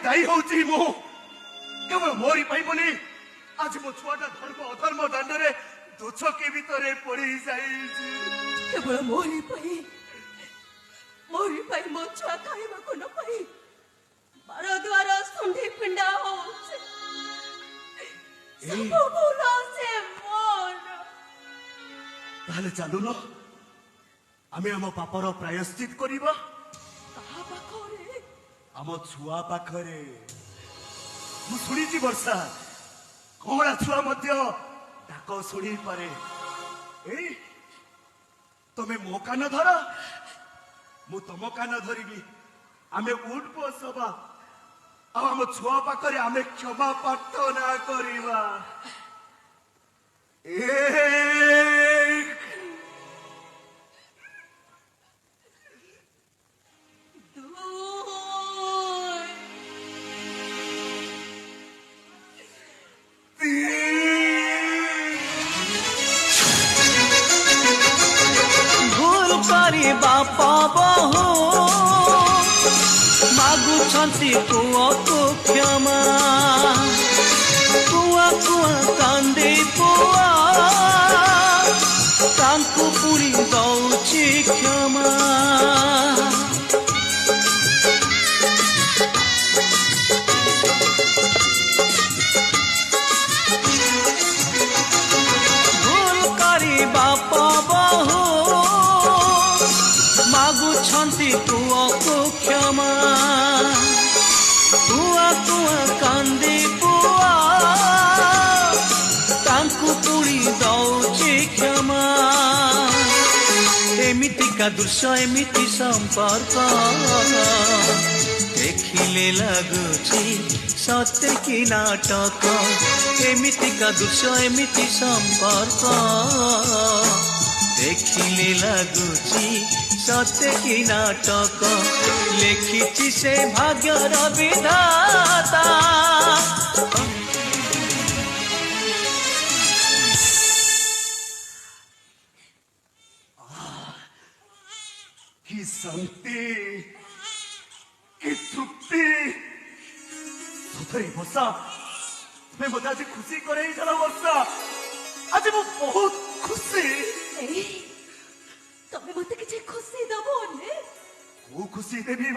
ଦାୟୀ ହଉଛି ମୁଁ। କେବଳ ମୋରି ପାଇଁ ବୋଲି ଆଜି ମୋ ଛୁଆଟା ଧର୍ମ ଅଧର୍ମ ଦାଣ୍ଡରେ ଦୁଛକି ଭିତରେ ପଡି ଯାଇଛି। କେବଳ ମୋରି ପାଇଁ ମୋ ଛୁଆ ଖାଇବାକୁ ନ ପାଇ ବାର ଦ୍ୱାର ଶୁଣ୍ଢି ପିଣ୍ଡା ହଉଛି। ସବୁ ଭୁଲ ସେ ମୋର। ତାହେଲେ ଚାଲୁନ ଆମେ ଆମ ପାପର ପ୍ରାୟଶ୍ଚିତ କରିବା। କାହା ପାଖରେ? ଆମ ଛୁଆ ପାଖରେ। ମୁଁ ଶୁଣିଛି ବର୍ଷା, କଅଁଳା ଛୁଆ ମଧ୍ୟ ଡାକ ଶୁଣିପାରେ। ଏଇ ତମେ ମୋ କାନ ଧର, ମୁଁ ତମ କାନ ଧରିବି। ଆମେ ଉଠ ବସ ହବା ଆଉ ଆମ ଛୁଆ ପାଖରେ ଆମେ କ୍ଷମା ପ୍ରାର୍ଥନା କରିବା। ଭୁଲ କରିବା ବହୁ ମାଗୁଛନ୍ତି ପୁଅକୁ କ୍ଷମା। କୁଆ କୁଆ କାନ୍ଦି ପୁଅ ତାଙ୍କୁ ପୁଣି ଦଉଛି କ୍ଷମା। ଭୁଲ କରିବା ବହୁ ମାଗୁଛନ୍ତି ପୁଅକୁ କ୍ଷମା। କୁଆ କୁଆ କାନ୍ଦି ପୁଅ ତାଙ୍କୁ ପୁଣି ଦଉଛି କ୍ଷମା। ଏମିତିକା ଦୃଶ୍ୟ ଏମିତି ସମ୍ପର୍କ ଦେଖିଲେ ଲାଗୁଛି ସତେ କି ନାଟକ। ଏମିତିକା ଦୃଶ୍ୟ ଏମିତି ସମ୍ପର୍କ ଦେଖିଲେ ଲାଗୁଛି ସତେ କି ନାଟକ। ଲେଖିଛି ସେ ଭାଗ୍ୟର ବିଧାତା। କି ଶାନ୍ତି, କି ତୃପ୍ତି। ସତରେ ବର୍ଷା, ତୁମେ ମୋତେ ଆଜି ଖୁସି କରେଇ ଦେଲ ବର୍ଷା। ଆଜି ମୁଁ ବହୁତ ଖୁସି। ତମେ ମତେ କିଛି ଖୁସି ଦବ? କୋଉ ଖୁସି ଦେବି